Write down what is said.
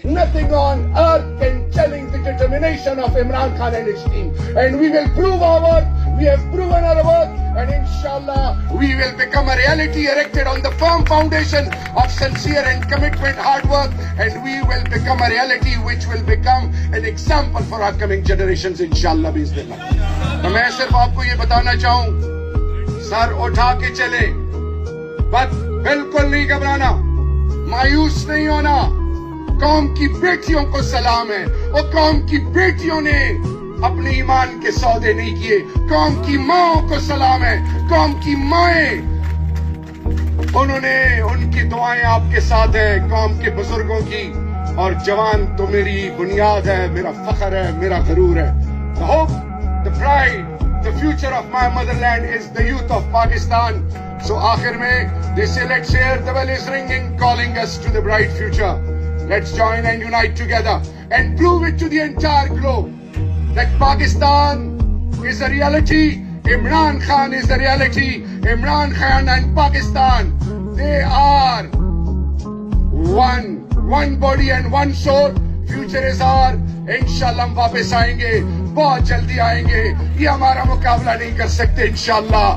Nothing on earth can challenge the determination of Imran Khan and his team. And we will prove our worth. We have proven our worth. And inshallah, we will become a reality erected on the firm foundation of sincere and commitment, hard work. And we will become a reality which will become an example for our coming generations, inshallah, bismillah. तो मैं सिर्फ आपको ये बताना चाहूँ, sir उठा के चले, बस बिल्कुल नहीं घबराना, मायूस नहीं होना। कौम की बेटियों को सलाम है, वो कौम की बेटियों ने अपने ईमान के सौदे नहीं किए। कौम की माओं को सलाम है, कौम की माएं, उन्होंने, उनकी दुआएं आपके साथ है, कौम के बुजुर्गों की। और जवान तो मेरी बुनियाद है, मेरा फख्र है, मेरा गरूर है। The hope, the pride, the future of my motherland is the youth of Pakistan. So आखिर में they say let's hear the bell is ringing, calling us to the bright future. Let's join and unite together and prove it to the entire globe that Pakistan is a reality. Imran Khan is a reality. Imran Khan and Pakistan, they are one body and one soul. Future is our. इंशाल्लाह हम वापस आएंगे, बहुत जल्दी आएंगे। ये हमारा मुकाबला नहीं कर सकते इंशाल्लाह।